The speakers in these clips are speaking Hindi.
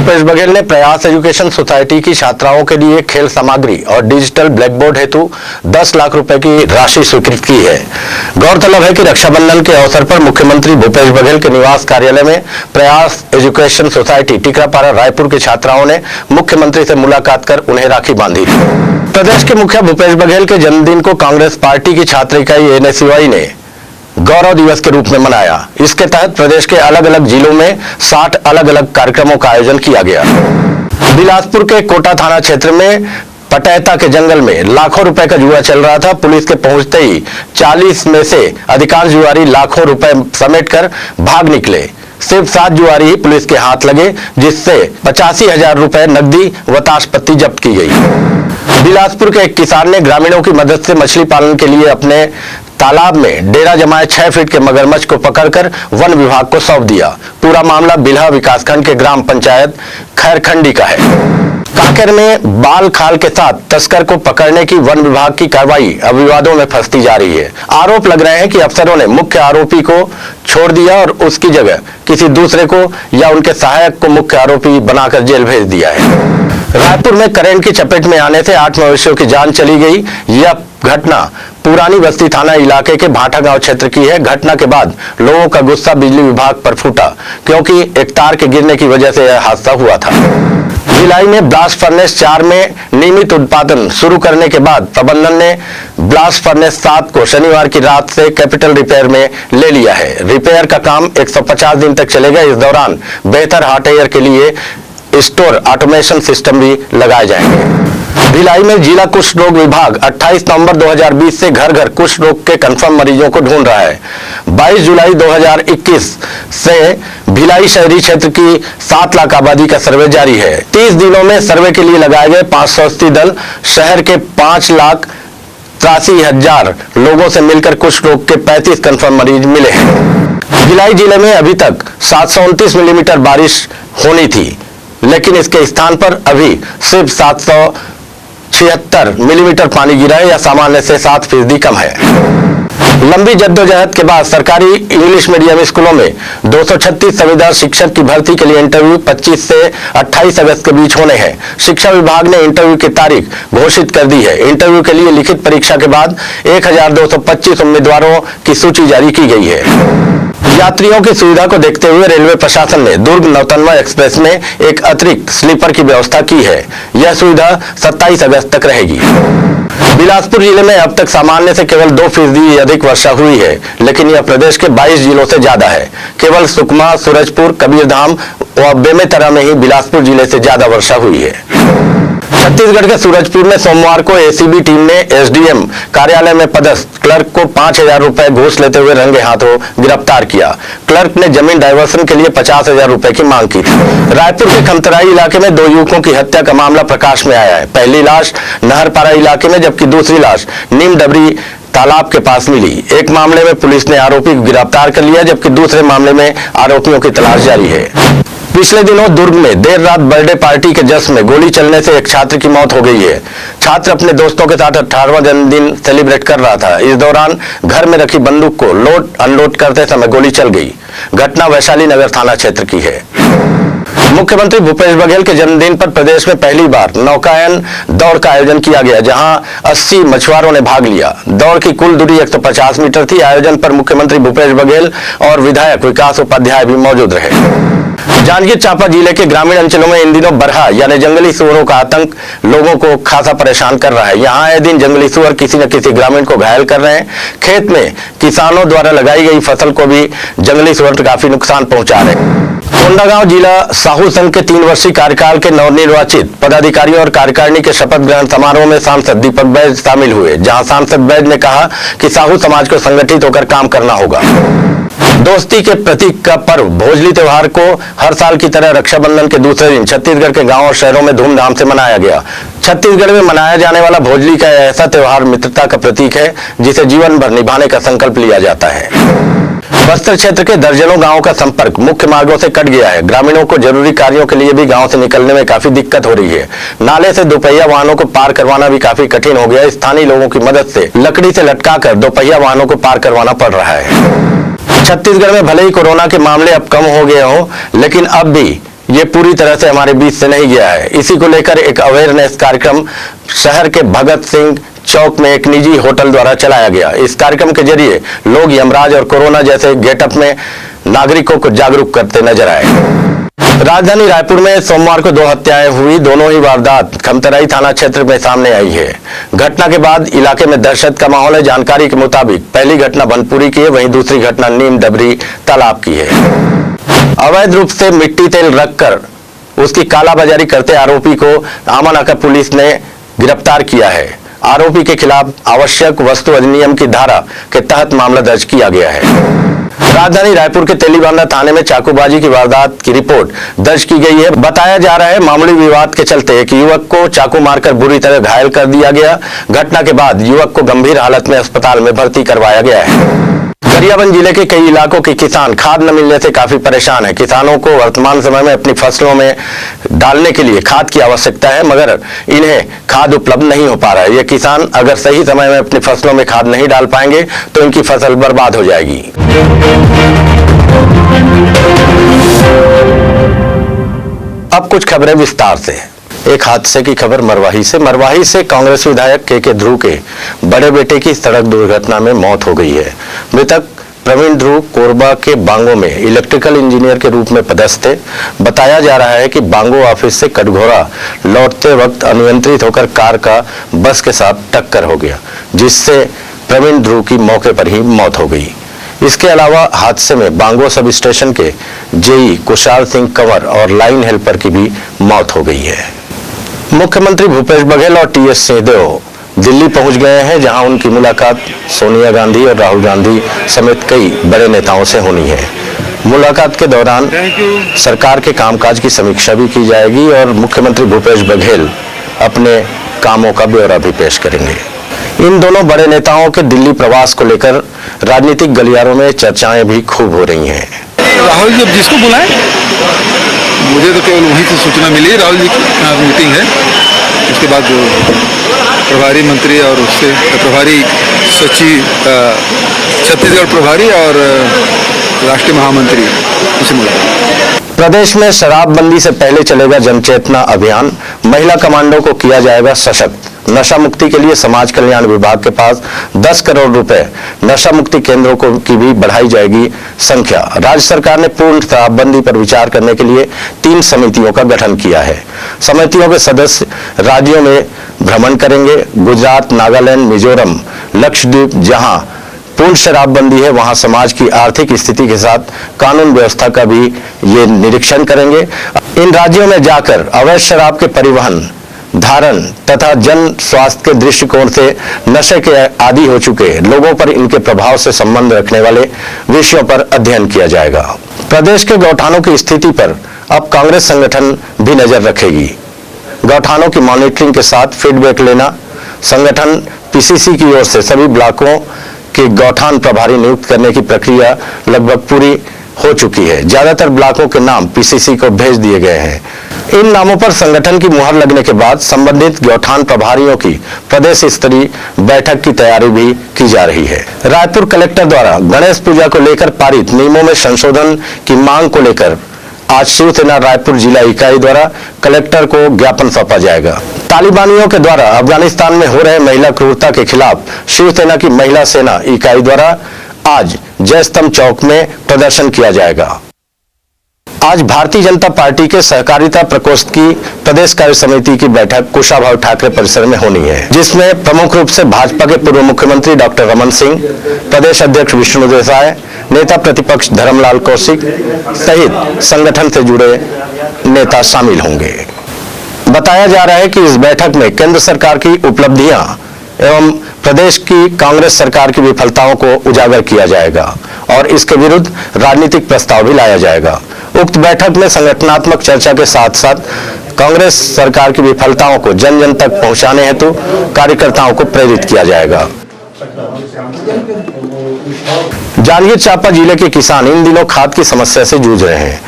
भूपेश बघेल ने प्रयास एजुकेशन सोसाइटी की छात्राओं के लिए खेल सामग्री और डिजिटल ब्लैकबोर्ड हेतु 10 लाख रुपए की राशि स्वीकृत की है। गौरतलब है कि रक्षाबंधन के अवसर पर मुख्यमंत्री भूपेश बघेल के निवास कार्यालय में प्रयास एजुकेशन सोसाइटी टीकरापारा रायपुर की छात्राओं ने मुख्यमंत्री से मुलाकात कर उन्हें राखी बांधी। प्रदेश के मुखिया भूपेश बघेल के जन्मदिन को कांग्रेस पार्टी की छात्र इकाई एनएसयूआई ने गौरव दिवस के रूप में मनाया। इसके तहत प्रदेश के अलग अलग जिलों में 60 अलग अलग कार्यक्रमों का आयोजन किया गया। बिलासपुर के कोटा थाना क्षेत्र में पटैता के जंगल में लाखों रुपए का जुआ चल रहा था। पुलिस के पहुंचते ही 40 में से अधिकांश जुआरी लाखों रुपए समेटकर भाग निकले। सिर्फ 7 जुआरी ही पुलिस के हाथ लगे, जिससे 85,000 रुपए नकदी व ताशपत्ती जब्त की गई। बिलासपुर के एक किसान ने ग्रामीणों की मदद से मछली पालन के लिए अपने तालाब में डेरा जमाए 6 फीट के मगरमच्छ को पकड़कर वन विभाग को सौंप दिया। पूरा मामला बिल्हा विकासखंड के ग्राम पंचायत खैरखंडी का है। कांकेर में बाल खाल के साथ तस्कर को पकड़ने की वन विभाग की कार्रवाई अब विवादों में फंसती जा रही है। आरोप लग रहे हैं कि अफसरों ने मुख्य आरोपी को छोड़ दिया और उसकी जगह किसी दूसरे को या उनके सहायक को मुख्य आरोपी बनाकर जेल भेज दिया है। रायपुर में करंट की चपेट में आने से 8 मवेशियों की जान चली गई। यह घटना पुरानी बस्ती थाना इलाके के भाटा गांव क्षेत्र की है। घटना के बाद लोगों का गुस्सा बिजली विभाग पर फूटा, क्योंकि एक तार के गिरने की वजह से यह हादसा हुआ था। भिलाई में ब्लास्ट फर्नेस 4 में नियमित उत्पादन शुरू करने के बाद प्रबंधन ने ब्लास्ट फर्नेस 7 को शनिवार की रात से कैपिटल रिपेयर में ले लिया है। रिपेयर का काम 150 दिन तक चलेगा। इस दौरान बेहतर हॉट एयर के लिए स्टोर ऑटोमेशन सिस्टम भी लगाए जाएंगे। भिलाई में जिला कुष्ठ रोग विभाग 28 नवंबर 2020 से घर घर कुष्ठ रोग के कंफर्म मरीजों को ढूंढ रहा है। 22 जुलाई 2021 से भिलाई शहरी क्षेत्र की 7 लाख आबादी का सर्वे जारी है। 30 दिनों में सर्वे के लिए लगाए गए 580 दल शहर के 5,83,000 लोगों से मिलकर कुष्ठ रोग के 35 कंफर्म मरीज मिले हैं। भिलाई जिले में अभी तक 729 मिलीमीटर बारिश होनी थी, लेकिन इसके स्थान पर अभी सिर्फ 776 मिलीमीटर पानी गिरा है, या सामान्य से 7% कम है। लंबी जद्दोजहद के बाद सरकारी इंग्लिश मीडियम स्कूलों में 236 संविदा शिक्षक की भर्ती के लिए इंटरव्यू 25 से 28 अगस्त के बीच होने हैं। शिक्षा विभाग ने इंटरव्यू की तारीख घोषित कर दी है। इंटरव्यू के लिए लिखित परीक्षा के बाद 1225 उम्मीदवारों की सूची जारी की गई है। यात्रियों की सुविधा को देखते हुए रेलवे प्रशासन ने दुर्ग नौतनवा एक्सप्रेस में एक अतिरिक्त स्लीपर की व्यवस्था की है। यह सुविधा 27 अगस्त तक रहेगी। बिलासपुर जिले में अब तक सामान्य से केवल 2% अधिक वर्षा हुई है, लेकिन यह प्रदेश के 22 जिलों से ज्यादा है। केवल सुकमा, सूरजपुर, कबीरधाम और बेमेतरा में ही बिलासपुर जिले से ज्यादा वर्षा हुई है। छत्तीसगढ़ के सूरजपुर में सोमवार को एसीबी टीम ने एसडीएम कार्यालय में पदस्थ क्लर्क को 5,000 रुपए घूस लेते हुए रंगे हाथों गिरफ्तार किया। क्लर्क ने जमीन डाइवर्सन के लिए 50,000 रुपए की मांग की थी। रायपुर के खमतराई इलाके में 2 युवकों की हत्या का मामला प्रकाश में आया है। पहली लाश नहरपारा इलाके में, जबकि दूसरी लाश नीम डबरी तालाब के पास मिली। एक मामले में पुलिस ने आरोपी को गिरफ्तार कर लिया, जबकि दूसरे मामले में आरोपियों की तलाश जारी है। पिछले दिनों दुर्ग में देर रात बर्थडे पार्टी के जश्न में गोली चलने से एक छात्र की मौत हो गई है। छात्र अपने दोस्तों के साथ 18वां जन्मदिन सेलिब्रेट कर रहा था। इस दौरान घर में रखी बंदूक को लोड अनलोड करते समय गोली चल गई। घटना वैशाली नगर थाना क्षेत्र की है। मुख्यमंत्री भूपेश बघेल के जन्मदिन पर प्रदेश में पहली बार नौकायन दौड़ का आयोजन किया गया, जहां 80 मछुआरों ने भाग लिया। दौड़ की कुल दूरी 150 मीटर थी। आयोजन पर मुख्यमंत्री भूपेश बघेल और विधायक विकास उपाध्याय भी मौजूद रहे। जांजगीर चांपा जिले के ग्रामीण अंचलों में इन दिनों बरहा यानी जंगली सुअरों का आतंक लोगों को खासा परेशान कर रहा है। यहाँ आए दिन जंगली सुअर किसी न किसी ग्रामीण को घायल कर रहे हैं। खेत में किसानों द्वारा लगाई गई फसल को भी जंगली सुअर काफी नुकसान पहुंचा रहे हैं। कोंडागांव जिला साहू संघ के 3 वर्षीय कार्यकाल के नवनिर्वाचित पदाधिकारियों और कार्यकारिणी के शपथ ग्रहण समारोह में सांसद दीपक बैज शामिल हुए, जहां सांसद बैज ने कहा कि साहू समाज को संगठित होकर काम करना होगा। दोस्ती के प्रतीक का पर्व भोजली त्योहार को हर साल की तरह रक्षाबंधन के दूसरे दिन छत्तीसगढ़ के गांवों और शहरों में धूमधाम से मनाया गया। छत्तीसगढ़ में मनाया जाने वाला भोजली का ऐसा त्योहार मित्रता का प्रतीक है, जिसे जीवन भर निभाने का संकल्प लिया जाता है। बस्तर क्षेत्र के दर्जनों गांवों का संपर्क मुख्य मार्गों से कट गया है। ग्रामीणों को जरूरी कार्यों के लिए भी गांव से निकलने में काफी दिक्कत हो रही है। नाले से दोपहिया वाहनों को पार करवाना भी काफी कठिन हो गया। स्थानीय लोगों की मदद से लकड़ी से लटकाकर दोपहिया वाहनों को पार करवाना पड़ रहा है। छत्तीसगढ़ में भले ही कोरोना के मामले अब कम हो गए हों, लेकिन अब भी ये पूरी तरह से हमारे बीच से नहीं गया है। इसी को लेकर एक अवेयरनेस कार्यक्रम शहर के भगत सिंह चौक में एक निजी होटल द्वारा चलाया गया। इस कार्यक्रम के जरिए लोग यमराज और कोरोना जैसे गेटअप में नागरिकों को जागरूक करते नजर आए। राजधानी रायपुर में सोमवार को 2 हत्याएं हुई। दोनों ही वारदात खमतराई थाना क्षेत्र में सामने आई है। घटना के बाद इलाके में दहशत का माहौल है। जानकारी के मुताबिक पहली घटना बनपुरी की है, वहीं दूसरी घटना नीम डबरी तालाब की है। अवैध रूप से मिट्टी तेल रखकर उसकी कालाबाजारी करते आरोपी को आमानाका पुलिस ने गिरफ्तार किया है। आरोपी के खिलाफ आवश्यक वस्तु अधिनियम की धारा के तहत मामला दर्ज किया गया है। राजधानी रायपुर के तेलीबांधा थाने में चाकूबाजी की वारदात की रिपोर्ट दर्ज की गई है। बताया जा रहा है मामूली विवाद के चलते एक युवक को चाकू मारकर बुरी तरह घायल कर दिया गया। घटना के बाद युवक को गंभीर हालत में अस्पताल में भर्ती करवाया गया है। गरियाबंद जिले के कई इलाकों के किसान खाद न मिलने से काफी परेशान हैं। किसानों को वर्तमान समय में अपनी फसलों में डालने के लिए खाद की आवश्यकता है, मगर इन्हें खाद उपलब्ध नहीं हो पा रहा है। ये किसान अगर सही समय में अपनी फसलों में खाद नहीं डाल पाएंगे तो इनकी फसल बर्बाद हो जाएगी। अब कुछ खबरें विस्तार से। एक हादसे की खबर मरवाही से कांग्रेस विधायक के ध्रुव के बड़े बेटे की सड़क दुर्घटना में मौत हो गई है। मृतक प्रवीण ध्रुव कोरबा के बांगो में इलेक्ट्रिकल इंजीनियर के रूप में पदस्थ थे। बताया जा रहा है कि बांगो ऑफिस से कटघोरा लौटते वक्त अनियंत्रित होकर कार का बस के साथ टक्कर हो गया, जिससे प्रवीण ध्रुव की मौके पर ही मौत हो गई। इसके अलावा हादसे में बांगो सब स्टेशन के जेई कुशाल सिंह कंवर और लाइन हेल्पर की भी मौत हो गई है। मुख्यमंत्री भूपेश बघेल और टीएस सिंहदेव दिल्ली पहुंच गए हैं, जहां उनकी मुलाकात सोनिया गांधी और राहुल गांधी समेत कई बड़े नेताओं से होनी है। मुलाकात के दौरान सरकार के कामकाज की समीक्षा भी की जाएगी और मुख्यमंत्री भूपेश बघेल अपने कामों का ब्यौरा भी पेश करेंगे। इन दोनों बड़े नेताओं के दिल्ली प्रवास को लेकर राजनीतिक गलियारों में चर्चाएं भी खूब हो रही हैं। राहुल जी जिसको बुलाएं, मुझे तो केवल वहीं से सूचना मिली राहुल जी की मीटिंग है। उसके बाद जो प्रभारी मंत्री और उससे प्रभारी सचिव, छत्तीसगढ़ प्रभारी और राष्ट्रीय महामंत्री उसे मुलाकात। प्रदेश में शराबबंदी से पहले चलेगा जनचेतना अभियान। महिला कमांडो को किया जाएगा सशक्त। नशा मुक्ति के लिए समाज कल्याण विभाग के पास 10 करोड़ रुपए, नशा मुक्ति केंद्रों को की भी बढ़ाई जाएगी संख्या। राज्य सरकार ने पूर्ण शराबबंदी पर विचार करने के लिए 3 समितियों का गठन किया है। समितियों के सदस्य राज्यों में भ्रमण करेंगे। गुजरात, नागालैंड, मिजोरम, लक्षद्वीप जहां पूर्ण शराबबंदी है, वहां समाज की आर्थिक स्थिति के साथ कानून व्यवस्था का भी ये निरीक्षण करेंगे। इन राज्यों में जाकर अवैध शराब के परिवहन, धारण तथा जन स्वास्थ्य के दृष्टिकोण से नशे के आदी हो चुके लोगों पर इनके प्रभाव से संबंध रखने वाले विषयों पर अध्ययन किया जाएगा। प्रदेश के गौठानों की स्थिति पर अब कांग्रेस संगठन भी नजर रखेगी। गौठानों की मॉनिटरिंग के साथ फीडबैक लेना। संगठन पीसीसी की ओर से सभी ब्लॉकों के गौठान प्रभारी नियुक्त करने की प्रक्रिया लगभग पूरी हो चुकी है। ज्यादातर ब्लॉकों के नाम पीसीसी को भेज दिए गए हैं। इन नामों पर संगठन की मुहर लगने के बाद संबंधित गौठान प्रभारियों की प्रदेश स्तरीय बैठक की तैयारी भी की जा रही है। रायपुर कलेक्टर द्वारा गणेश पूजा को लेकर पारित नियमों में संशोधन की मांग को लेकर आज शिवसेना रायपुर जिला इकाई द्वारा कलेक्टर को ज्ञापन सौंपा जाएगा। तालिबानियों के द्वारा अफगानिस्तान में हो रहे महिला क्रूरता के खिलाफ शिवसेना की महिला सेना इकाई द्वारा आज जय स्तंभ चौक में प्रदर्शन किया जाएगा। आज भारतीय जनता पार्टी के सहकारिता प्रकोष्ठ की प्रदेश कार्य समिति की बैठक कुशाभाऊ ठाकरे परिसर में होनी है, जिसमें प्रमुख रूप से भाजपा के पूर्व मुख्यमंत्री डॉक्टर रमन सिंह, प्रदेश अध्यक्ष विष्णु देसाई, नेता प्रतिपक्ष धर्मलाल कौशिक सहित संगठन से जुड़े नेता शामिल होंगे। बताया जा रहा है कि इस बैठक में केंद्र सरकार की उपलब्धियां एवं प्रदेश की कांग्रेस सरकार की विफलताओं को उजागर किया जाएगा और इसके विरुद्ध राजनीतिक प्रस्ताव भी लाया जाएगा। उक्त बैठक में संगठनात्मक चर्चा के साथ साथ कांग्रेस सरकार की विफलताओं को जन जन तक पहुंचाने हेतु कार्यकर्ताओं को प्रेरित किया जाएगा। जांजगीर चांपा जिले के किसान इन दिनों खाद की समस्या से जूझ रहे हैं।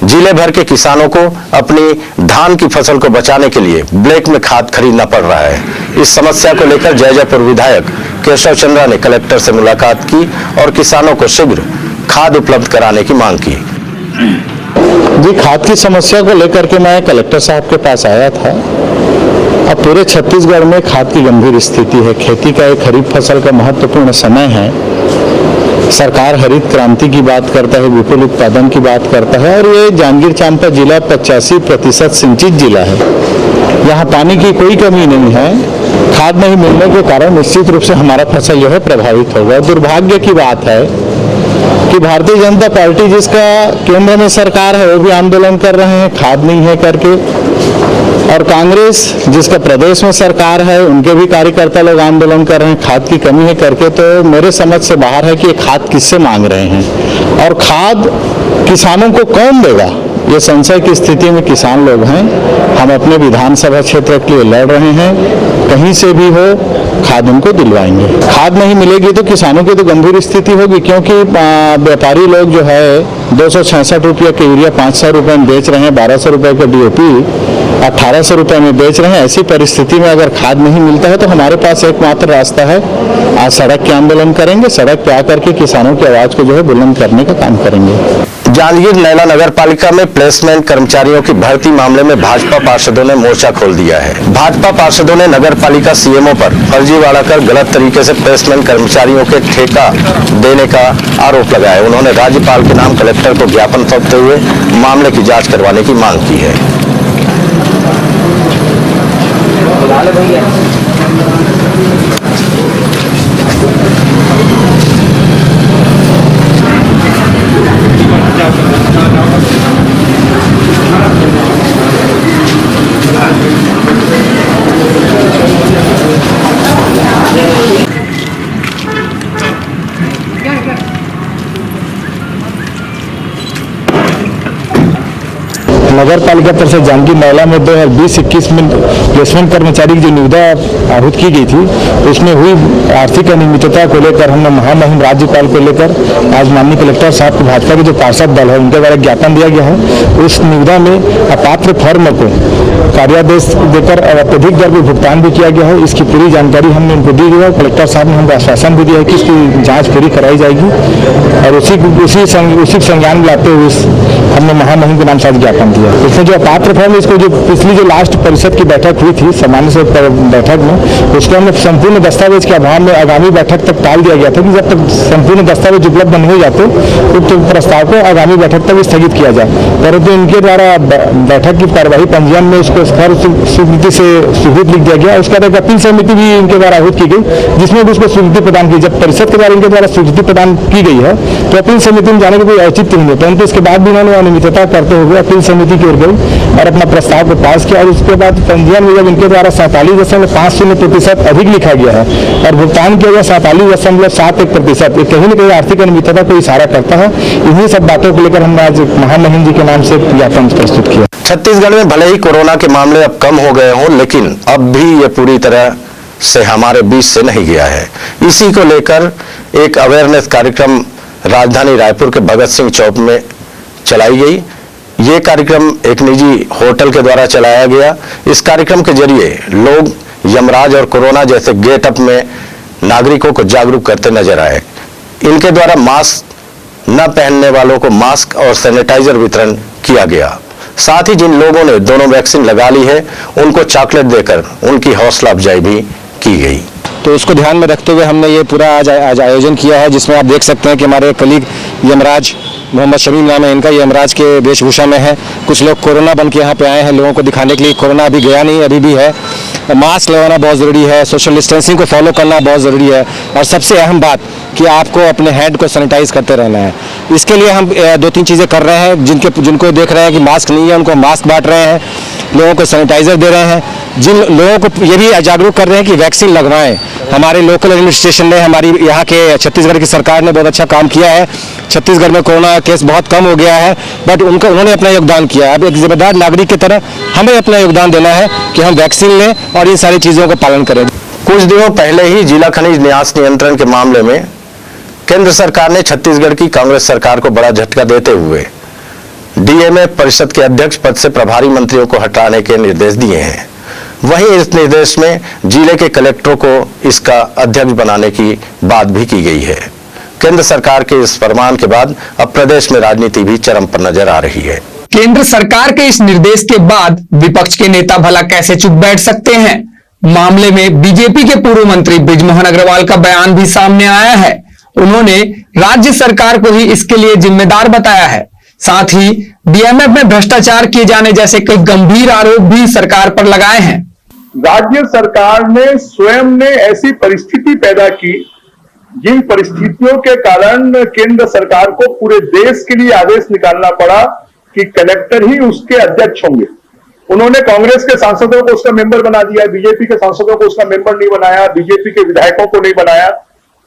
जिले भर के किसानों को अपनी धान की फसल को बचाने के लिए ब्लैक में खाद खरीदना पड़ रहा है। इस समस्या को लेकर जयजयपुर विधायक केशव चंद्रा ने कलेक्टर से मुलाकात की और किसानों को शीघ्र खाद उपलब्ध कराने की मांग की। जी, खाद की समस्या को लेकर के मैं कलेक्टर साहब के पास आया था। अब पूरे छत्तीसगढ़ में खाद की गंभीर स्थिति है। खेती का एक खरीफ फसल का महत्वपूर्ण समय है। सरकार हरित क्रांति की बात करता है, विपुल उत्पादन की बात करता है, और ये जांजगीर चांपा जिला 85% सिंचित जिला है। यहाँ पानी की कोई कमी नहीं है। खाद नहीं मिलने के कारण निश्चित रूप से हमारा फसल जो है प्रभावित होगा। दुर्भाग्य की बात है कि भारतीय जनता पार्टी, जिसका केंद्र में सरकार है, वो भी आंदोलन कर रहे हैं खाद नहीं है करके, और कांग्रेस जिसका प्रदेश में सरकार है, उनके भी कार्यकर्ता लोग आंदोलन कर रहे हैं खाद की कमी है करके। तो मेरे समझ से बाहर है कि ये खाद किससे मांग रहे हैं और खाद किसानों को कौन देगा। ये संशय की स्थिति में किसान लोग हैं। हम अपने विधानसभा क्षेत्र के लिए लड़ रहे हैं, कहीं से भी हो खाद उनको दिलवाएंगे। खाद नहीं मिलेगी तो किसानों की तो गंभीर स्थिति होगी, क्योंकि व्यापारी लोग जो है 266 रुपये के यूरिया 500 रुपये में बेच रहे हैं, 1200 रुपये का DAP 1800 रुपये में बेच रहे हैं। ऐसी परिस्थिति में अगर खाद नहीं मिलता है तो हमारे पास एकमात्र रास्ता है, आज सड़क के आंदोलन करेंगे। सड़क पे आकर के किसानों की आवाज को जो है बुलंद करने का काम करेंगे। जांजगीर नैला नगर पालिका में प्लेसमेंट कर्मचारियों की भर्ती मामले में भाजपा पार्षदों ने मोर्चा खोल दिया है। भाजपा पार्षदों ने नगर पालिका CMO पर फर्जीवाड़ा कर गलत तरीके से प्लेसमेंट कर्मचारियों के ठेका देने का आरोप लगाया। उन्होंने राज्यपाल के नाम कलेक्टर को ज्ञापन सौंपते हुए मामले की जांच करवाने की मांग की है। नगर पालिका परिषद जांजगीर नैला में 2020-21 में प्लेसमेंट कर्मचारी की जो निविदा आहूत की गई थी, उसमें हुई आर्थिक अनियमितता को लेकर हमने महामहिम राज्यपाल को लेकर आज माननीय कलेक्टर साहब को, भाजपा के जो पार्षद दल है उनके द्वारा ज्ञापन दिया गया है। उस निविदा में अपात्र फर्म को कार्यादेश देकर अत्यधिक दर पर भुगतान भी किया गया है। इसकी पूरी जानकारी हमने उनको दी है। कलेक्टर साहब ने हमको आश्वासन भी दिया है कि इसकी जाँच पूरी कराई जाएगी, और उसी संज्ञान में लाते हुए हमने महामहिम के नाम से ज्ञापन दिया। इसमें जो अपात्र फर्म, इसको जो पिछली जो लास्ट परिषद की बैठक हुई थी सामान्य से बैठक में, उसको हमने संपूर्ण दस्तावेज के अभाव में आगामी बैठक तक टाल दिया गया था कि जब तक संपूर्ण दस्तावेज उपलब्ध नहीं हो जाते उक्त प्रस्ताव को आगामी बैठक तक स्थगित किया जाए। परंतु इनके द्वारा बैठक की कार्यवाही पंजीयन में उसको स्वीकृति से स्वीकृत लिख दिया गया। उसके बाद एक अपील समिति भी इनके द्वारा आहूत की गई, जिसमें भी उसको स्वीकृति प्रदान की। जब परिषद के द्वारा इनके द्वारा स्वीकृति प्रदान की गई है तो अपील समिति में जाने का कोई औचित्य नहीं है, परंतु इसके बाद भी उन्होंने अनियमितता करते हुए अपील समिति की ओर गई और अपना प्रस्ताव को पास किया। और उसके बाद पंजीयन में जब इनके द्वारा 47.50% अधिक लिखा गया है और भुगतान किया गया 47.71%, कहीं न कहीं आर्थिक अनियमितता को इशारा करता है। इन्हीं सब बातों को लेकर हमने आज महामहिम जी के नाम से ज्ञापन प्रस्तुत किया। छत्तीसगढ़ में भले ही कोरोना के मामले अब कम हो गए हों, लेकिन अब भी ये पूरी तरह से हमारे बीच से नहीं गया है। इसी को लेकर एक अवेयरनेस कार्यक्रम राजधानी रायपुर के भगत सिंह चौक में चलाई गई। ये कार्यक्रम एक निजी होटल के द्वारा चलाया गया। इस कार्यक्रम के जरिए लोग यमराज और कोरोना जैसे गेटअप में नागरिकों को जागरूक करते नजर आए। इनके द्वारा मास्क न पहनने वालों को मास्क और सैनिटाइजर वितरण किया गया। साथ ही जिन लोगों ने दोनों वैक्सीन लगा ली है उनको चॉकलेट देकर उनकी हौसला अफजाई भी की गई। तो उसको ध्यान में रखते हुए हमने ये पूरा आज आयोजन किया है, जिसमें आप देख सकते हैं कि हमारे कलीग यमराज मोहम्मद शमीम नाम है इनका, यमराज के वेशभूषा में है। कुछ लोग कोरोना बन के यहाँ पे आए हैं लोगों को दिखाने के लिए। कोरोना अभी गया नहीं, अभी भी है। मास्क लगाना बहुत ज़रूरी है, सोशल डिस्टेंसिंग को फॉलो करना बहुत ज़रूरी है, और सबसे अहम बात कि आपको अपने हैंड को सैनिटाइज करते रहना है। इसके लिए हम 2-3 चीज़ें कर रहे हैं। जिनको देख रहे हैं कि मास्क नहीं है उनको मास्क बांट रहे हैं, लोगों को सैनिटाइजर दे रहे हैं। जिन लोगों को ये भी जागरूक कर रहे हैं कि वैक्सीन लगवाएं। हमारे लोकल एडमिनिस्ट्रेशन ने, हमारी यहाँ के छत्तीसगढ़ की सरकार ने बहुत अच्छा काम किया है। छत्तीसगढ़ में कोरोना केस बहुत कम हो गया है, बट उन्होंने अपना योगदान किया। अब एक जिम्मेदार नागरिक की तरह हमें अपना योगदान देना है कि हम वैक्सीन लें और इन सारी चीज़ों का पालन करें। कुछ दिनों पहले ही जिला खनिज न्यास नियंत्रण के मामले में केंद्र सरकार ने छत्तीसगढ़ की कांग्रेस सरकार को बड़ा झटका देते हुए डीएमए परिषद के अध्यक्ष पद से प्रभारी मंत्रियों को हटाने के निर्देश दिए हैं। वहीं इस निर्देश में जिले के कलेक्टरों को इसका अध्यक्ष बनाने की बात भी की गई है। केंद्र सरकार के इस फरमान के बाद अब प्रदेश में राजनीति भी चरम पर नजर आ रही है। केंद्र सरकार के इस निर्देश के बाद विपक्ष के नेता भला कैसे चुप बैठ सकते हैं। मामले में बीजेपी के पूर्व मंत्री बृजमोहन अग्रवाल का बयान भी सामने आया है। उन्होंने राज्य सरकार को ही इसके लिए जिम्मेदार बताया है। साथ ही डीएमएफ में भ्रष्टाचार किए जाने जैसे कई गंभीर आरोप भी सरकार पर लगाए हैं। राज्य सरकार ने स्वयं ने ऐसी परिस्थिति पैदा की जिन परिस्थितियों के कारण केंद्र सरकार को पूरे देश के लिए आदेश निकालना पड़ा कि कलेक्टर ही उसके अध्यक्ष होंगे। उन्होंने कांग्रेस के सांसदों को उसका मेंबर बना दिया, बीजेपी के सांसदों को उसका मेंबर नहीं बनाया, बीजेपी के विधायकों को नहीं बनाया।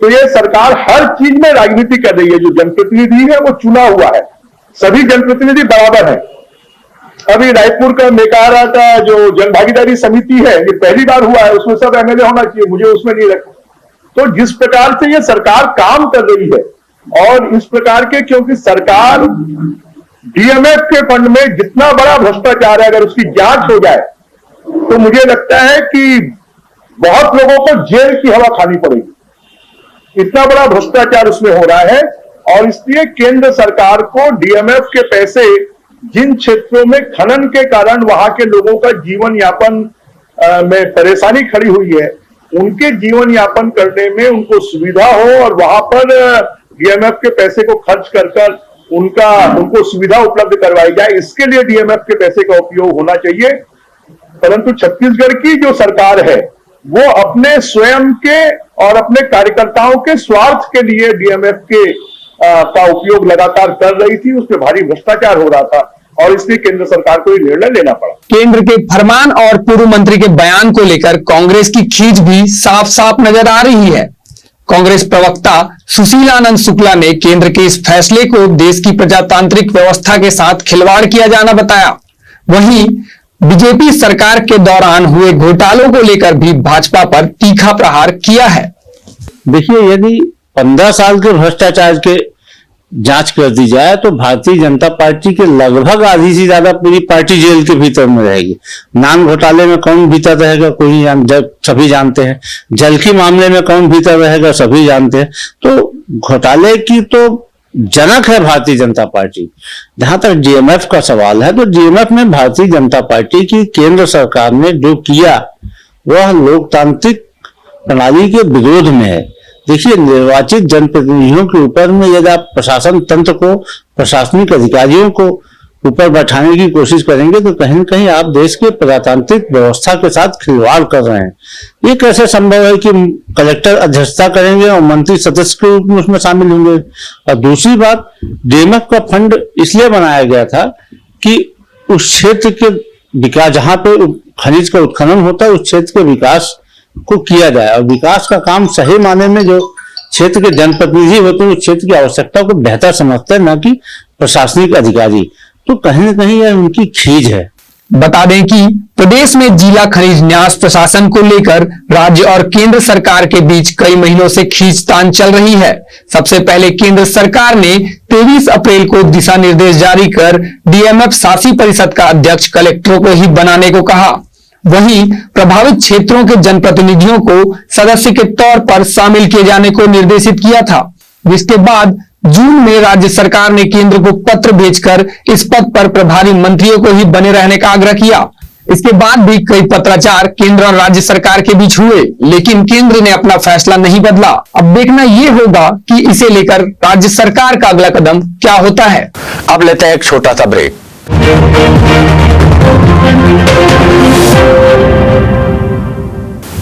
तो ये सरकार हर चीज में राजनीति कर रही है। जो जनप्रतिनिधि है वो चुना हुआ है, सभी जनप्रतिनिधि बराबर है। अभी रायपुर का मेकारा का जो जनभागीदारी समिति है, ये पहली बार हुआ है, उसमें सब एमएलए होना चाहिए, मुझे उसमें नहीं रखा। तो जिस प्रकार से ये सरकार काम कर रही है और इस प्रकार के, क्योंकि सरकार डीएमएफ के फंड में जितना बड़ा भ्रष्टाचार है, अगर उसकी जांच हो जाए तो मुझे लगता है कि बहुत लोगों को जेल की हवा खानी पड़ेगी। इतना बड़ा भ्रष्टाचार उसमें हो रहा है और इसलिए केंद्र सरकार को डीएमएफ के पैसे जिन क्षेत्रों में खनन के कारण वहां के लोगों का जीवन यापन में परेशानी खड़ी हुई है, उनके जीवन यापन करने में उनको सुविधा हो और वहां पर डीएमएफ के पैसे को खर्च कर उनको सुविधा उपलब्ध करवाई जाए, इसके लिए डीएमएफ के पैसे का उपयोग होना चाहिए। परंतु छत्तीसगढ़ की जो सरकार है वो अपने स्वयं के और अपने कार्यकर्ताओं के स्वार्थ के लिए डीएमएफ के का उपयोग लगातार कर रही थी। उसमें भारी भ्रष्टाचार हो रहा था और इसलिए केंद्र सरकार को ये निर्णय लेना पड़ा। केंद्र के फरमान और पूर्व मंत्री के बयान को लेकर कांग्रेस की खींच भी साफ साफ नजर आ रही है। कांग्रेस प्रवक्ता सुशील आनंद शुक्ला ने केंद्र के इस फैसले को देश की प्रजातांत्रिक व्यवस्था के साथ खिलवाड़ किया जाना बताया। वहीं बीजेपी सरकार के दौरान हुए घोटालों को लेकर भी भाजपा पर तीखा प्रहार किया है। देखिए, यदि 15 साल के भ्रष्टाचार के जांच कर दी जाए तो भारतीय जनता पार्टी के लगभग आधी से ज्यादा पूरी पार्टी जेल के भीतर में रहेगी। नान घोटाले में कौन भीतर रहेगा सभी जानते हैं। जल के मामले में कौन भीतर रहेगा सभी जानते हैं। तो घोटाले की तो जनक है भारतीय जनता पार्टी। जहां तक डीएमएफ का सवाल है तो डीएमएफ में भारतीय जनता पार्टी की केंद्र सरकार ने जो किया वह लोकतांत्रिक प्रणाली के विरोध में है। देखिए, निर्वाचित जनप्रतिनिधियों के ऊपर में यदि आप प्रशासन तंत्र को, प्रशासनिक अधिकारियों को ऊपर बैठाने की कोशिश करेंगे तो कहीं न कहीं आप देश के प्रजातांत्रिक व्यवस्था के साथ खिलवाड़ कर रहे हैं। ये कैसे संभव है कि कलेक्टर अध्यक्षता करेंगे और मंत्री सदस्य के रूप में उसमें शामिल होंगे। और दूसरी बात, डीएमएफ का फंड इसलिए बनाया गया था कि उस क्षेत्र के विकास, जहां पे खनिज का उत्खनन होता है, उस क्षेत्र के विकास को किया जाए। और विकास का काम सही माने में जो क्षेत्र के जनप्रतिनिधि होते हैं उस क्षेत्र की आवश्यकता को बेहतर समझते हैं, न कि प्रशासनिक अधिकारी। तो कहीं न कहीं यह उनकी खींच है। बता दें कि प्रदेश में जिला खनिज न्यास प्रशासन को लेकर राज्य और केंद्र सरकार के बीच कई महीनों से खींचतान चल रही है। सबसे पहले केंद्र सरकार ने 23 अप्रैल को दिशा निर्देश जारी कर डीएमएफ शासी परिषद का अध्यक्ष कलेक्टरों को ही बनाने को कहा। वहीं प्रभावित क्षेत्रों के जनप्रतिनिधियों को सदस्य के तौर पर शामिल किए जाने को निर्देशित किया था, जिसके बाद जून में राज्य सरकार ने केंद्र को पत्र भेजकर इस पद पर प्रभारी मंत्रियों को ही बने रहने का आग्रह किया। इसके बाद भी कई पत्राचार केंद्र और राज्य सरकार के बीच हुए, लेकिन केंद्र ने अपना फैसला नहीं बदला। अब देखना यह होगा कि इसे लेकर राज्य सरकार का अगला कदम क्या होता है। अब लेते हैं एक छोटा सा ब्रेक।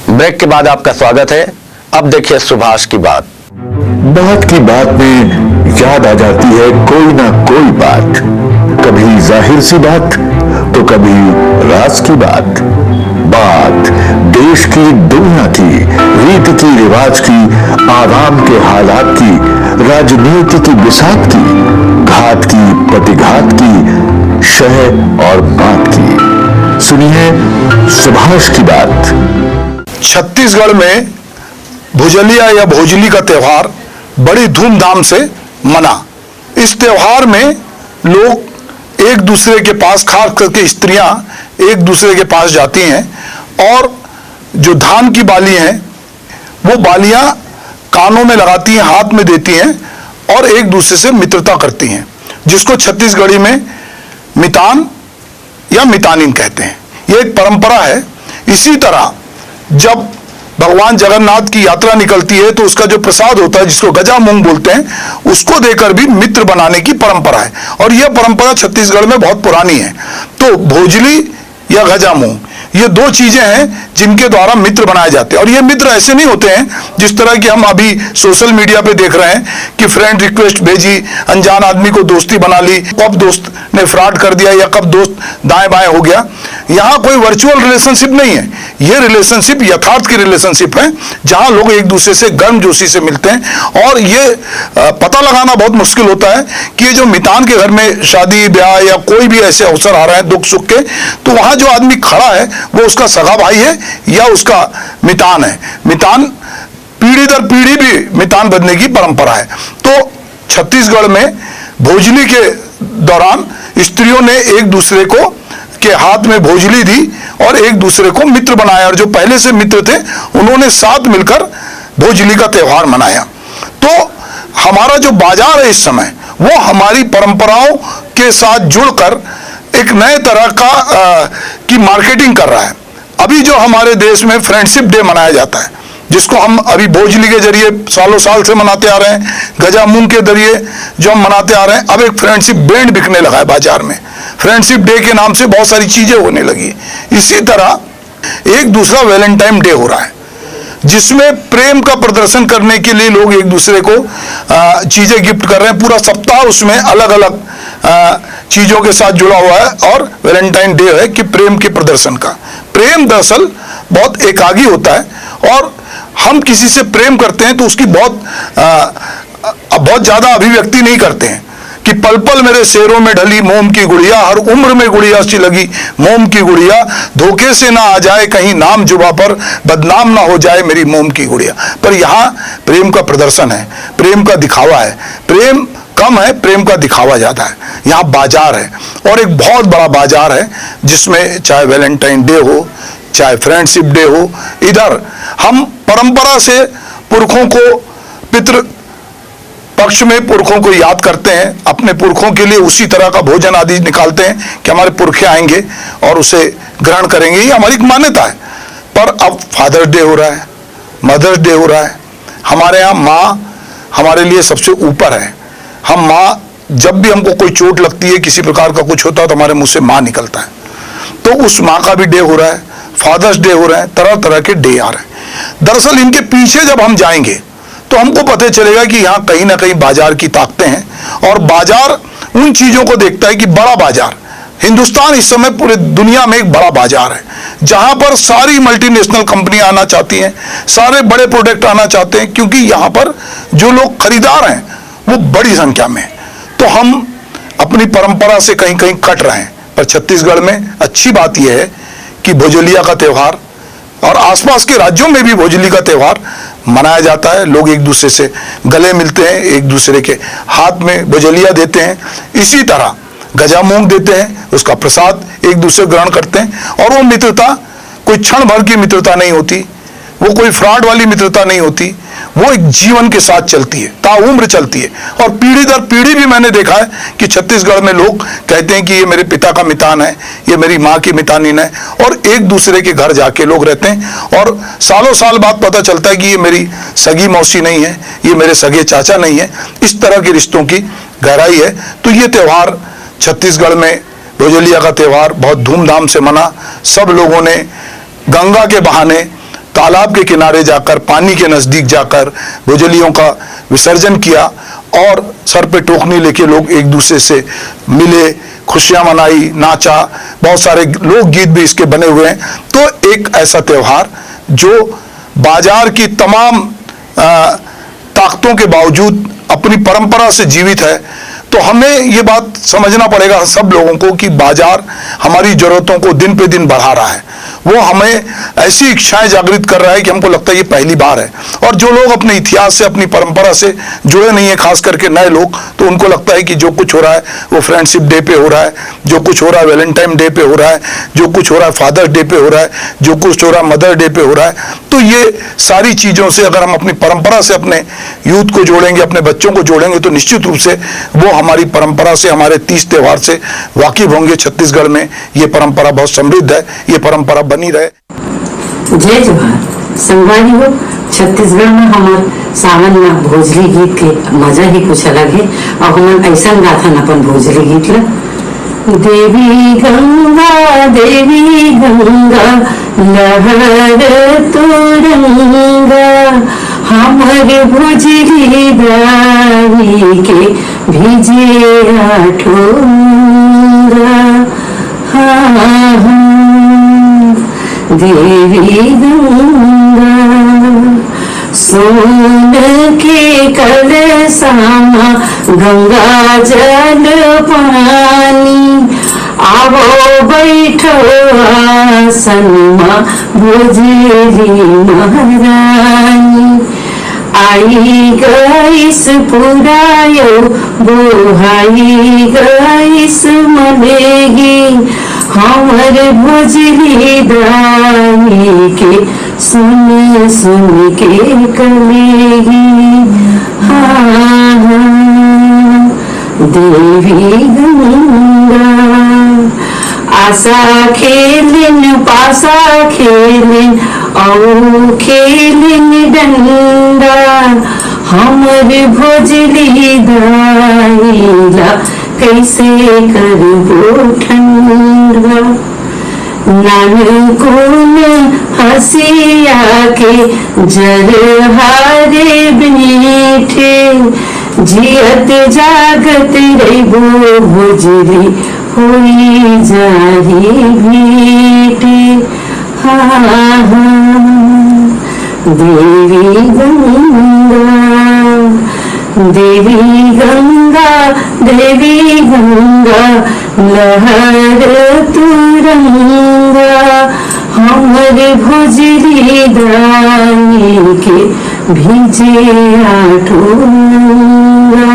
ब्रेक के बाद आपका स्वागत है। अब देखिए सुभाष की बात। बात की बात में याद आ जाती है कोई ना कोई बात, कभी जाहिर सी बात तो कभी राज की बात। बात देश की, दुनिया की, रीति की, रिवाज की, आवाम के हालात की, राजनीति की बिसात की, घात की, प्रतिघात की, शह और बात की। सुनिए सुभाष की बात। छत्तीसगढ़ में भुजलिया या भोजली का त्योहार बड़ी धूमधाम से मना। इस त्योहार में लोग एक दूसरे के पास, खास करके स्त्रियां एक दूसरे के पास जाती हैं और जो धान की बाली हैं वो बालियां कानों में लगाती हैं, हाथ में देती हैं और एक दूसरे से मित्रता करती हैं, जिसको छत्तीसगढ़ी में मितान या मितानिन कहते हैं। ये एक परंपरा है। इसी तरह जब भगवान जगन्नाथ की यात्रा निकलती है तो उसका जो प्रसाद होता है, जिसको गजा मूंग बोलते हैं, उसको देकर भी मित्र बनाने की परंपरा है। और यह परंपरा छत्तीसगढ़ में बहुत पुरानी है। तो भोजली या गजा मूंग, ये दो चीजें हैं जिनके द्वारा मित्र बनाए जाते हैं। और ये मित्र ऐसे नहीं होते हैं जिस तरह की हम अभी सोशल मीडिया पे देख रहे हैं कि फ्रेंड रिक्वेस्ट भेजी, अनजान आदमी को दोस्ती बना ली, कब दोस्त ने फ्रॉड कर दिया या कब दोस्त दाएं बाएं हो गया। यहाँ कोई वर्चुअल रिलेशनशिप नहीं है। ये रिलेशनशिप यथार्थ की रिलेशनशिप है, जहां लोग एक दूसरे से गर्मजोशी से मिलते हैं। और ये पता लगाना बहुत मुश्किल होता है कि ये जो मितान के घर में शादी ब्याह या कोई भी ऐसे अवसर आ रहे हैं दुख सुख के, तो वहां जो आदमी खड़ा है वो उसका सगा भाई है या उसका मितान है। मितान पीढ़ी दर पीढ़ी भी मितान बनने की परंपरा है। तो छत्तीसगढ़ में भोजली के दौरान स्त्रियों ने एक दूसरे को के हाथ में भोजली दी और एक दूसरे को मित्र बनाया। और जो पहले से मित्र थे उन्होंने साथ मिलकर भोजली का त्योहार मनाया। तो हमारा जो बाजार है इस समय, वो हमारी परंपराओं के साथ जुड़कर एक नए तरह की मार्केटिंग कर रहा है। अभी जो हमारे देश में फ्रेंडशिप डे मनाया जाता है, जिसको हम अभी भोजली के जरिए सालों साल से मनाते आ रहे हैं, गजा मूंग के जरिए जो हम मनाते आ रहे हैं, अब एक फ्रेंडशिप बैंड बिकने लगा है बाजार में। फ्रेंडशिप डे के नाम से बहुत सारी चीजें होने लगी। इसी तरह एक दूसरा वैलेंटाइन डे हो रहा है, जिसमें प्रेम का प्रदर्शन करने के लिए लोग एक दूसरे को चीजें गिफ्ट कर रहे हैं। पूरा सप्ताह उसमें अलग अलग चीजों के साथ जुड़ा हुआ है। और वैलेंटाइन डे है कि प्रेम के प्रदर्शन का। प्रेम दरअसल बहुत एकागी होता है और हम किसी से प्रेम करते हैं तो उसकी बहुत ज्यादा अभिव्यक्ति नहीं करते हैं कि पल पल मेरे शेरों में ढली मोम की गुड़िया, हर उम्र में गुड़िया सी लगी मोम की गुड़िया, धोखे से ना आ जाए कहीं नाम जुबा पर, बदनाम ना हो जाए मेरी मोम की गुड़िया। पर यहाँ प्रेम का प्रदर्शन है, प्रेम का दिखावा है। प्रेम कम है, प्रेम का दिखावा ज्यादा है। यहाँ बाजार है और एक बहुत बड़ा बाजार है, जिसमें चाहे वैलेंटाइन डे हो, चाहे फ्रेंडशिप डे हो, इधर हम परंपरा से पुरखों को, पितृ पक्ष में पुरखों को याद करते हैं। अपने पुरखों के लिए उसी तरह का भोजन आदि निकालते हैं कि हमारे पुरखे आएंगे और उसे ग्रहण करेंगे। ये हमारी एक मान्यता है। पर अब फादर्स डे हो रहा है, मदर्स डे हो रहा है। हमारे यहाँ माँ हमारे लिए सबसे ऊपर है। हम माँ, जब भी हमको कोई चोट लगती है, किसी प्रकार का कुछ होता है, तो हमारे मुंह से माँ निकलता है। तो उस माँ का भी डे हो रहा है, फादर्स डे हो रहा है, तरह तरह के डे आ रहे हैं। दरअसल इनके पीछे जब हम जाएंगे तो हमको पता चलेगा कि यहाँ कहीं ना कहीं बाजार की ताकतें हैं। और बाजार उन चीजों को देखता है कि बड़ा बाजार, हिंदुस्तान इस समय पूरे दुनिया में एक बड़ा बाजार है, जहां पर सारी मल्टीनेशनल कंपनियां आना चाहती हैं, सारे बड़े प्रोडक्ट आना चाहते हैं, क्योंकि यहाँ पर जो लोग खरीदार हैं वो बड़ी संख्या में। तो हम अपनी परंपरा से कहीं कहीं कट रहे हैं। पर छत्तीसगढ़ में अच्छी बात यह है कि भोजलिया का त्यौहार, और आसपास के राज्यों में भी भोजली का त्यौहार मनाया जाता है। लोग एक दूसरे से गले मिलते हैं, एक दूसरे के हाथ में भोजलिया देते हैं। इसी तरह गजा मूंग देते हैं, उसका प्रसाद एक दूसरे ग्रहण करते हैं। और वो मित्रता कोई क्षण भर की मित्रता नहीं होती, वो कोई फ्रॉड वाली मित्रता नहीं होती, वो एक जीवन के साथ चलती है, ताउम्र चलती है। और पीढ़ी दर पीढ़ी भी मैंने देखा है कि छत्तीसगढ़ में लोग कहते हैं कि ये मेरे पिता का मितान है, ये मेरी माँ की मितानिन है, और एक दूसरे के घर जाके लोग रहते हैं। और सालों साल बाद पता चलता है कि ये मेरी सगी मौसी नहीं है, ये मेरे सगे चाचा नहीं है। इस तरह के रिश्तों की गहराई है। तो ये त्यौहार छत्तीसगढ़ में, भोजलिया का त्यौहार बहुत धूमधाम से मना। सब लोगों ने गंगा के बहाने तालाब के किनारे जाकर, पानी के नजदीक जाकर भोजलियों का विसर्जन किया, और सर पे टोकनी लेके लोग एक दूसरे से मिले, खुशियां मनाई, नाचा। बहुत सारे लोकगीत भी इसके बने हुए हैं। तो एक ऐसा त्यौहार जो बाजार की तमाम ताकतों के बावजूद अपनी परंपरा से जीवित है। तो हमें ये बात समझना पड़ेगा सब लोगों को कि बाजार हमारी जरूरतों को दिन पे दिन बढ़ा रहा है। वो हमें ऐसी इच्छाएं जागृत कर रहा है कि हमको लगता है ये पहली बार है। और जो लोग अपने इतिहास से, अपनी परंपरा से जुड़े नहीं है, खास करके नए लोग, तो उनको लगता है कि जो कुछ हो रहा है वो फ्रेंडशिप डे पे हो रहा है, जो कुछ हो रहा है वैलेंटाइन डे पे हो रहा है, जो कुछ हो रहा है फादर्स डे पे हो रहा है, जो कुछ हो रहा है मदर डे पे हो रहा है। तो ये सारी चीजों से अगर हम अपनी परंपरा से अपने यूथ को जोड़ेंगे, अपने बच्चों को जोड़ेंगे, तो निश्चित रूप से वो हमारी परंपरा से, हमारे तीज त्योहार से वाकिफ होंगे। छत्तीसगढ़ में ये परंपरा बहुत समृद्ध है, ये परंपरा बनी रहे। जय जोहार संगवारी हो। छत्तीसगढ़ में हमार सावन में भोजली गीत के मजा ही कुछ अलग है और हम ऐसा गाथन अपन भोजली गीत ला। देवी गंगा लहर तुरंगा हमारे भोजली दाई के भिजे ठोंगा। देवी गंगा सोन के कलशामा गंगा जल पानी आवो बैठो आसनमा भोजली महारानी। आई गईस पुरायो बोहाई गईस मलेगी हमर भोजली दाई के सुन सुन के कलेगी। देवी गंगा आशा खेलिन पासा खेलिन औ खेलिन डंडा हमर भोजली दाईला कैसे करबो ठंडा। नानकुन हसिया के जरहारे बीठे जियत जागत रहिबो भोजली होई जाही भेटे। देवी गंगा देवी गंगा देवी गंगा लहर तुरंगा हमर भोजली दाई के भिजे ठोंगा।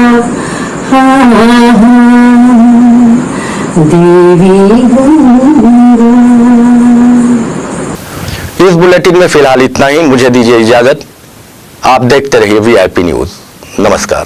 देवी गंगा। इस बुलेटिन में फिलहाल इतना ही। मुझे दीजिए इजाजत। आप देखते रहिए VIP न्यूज। नमस्कार।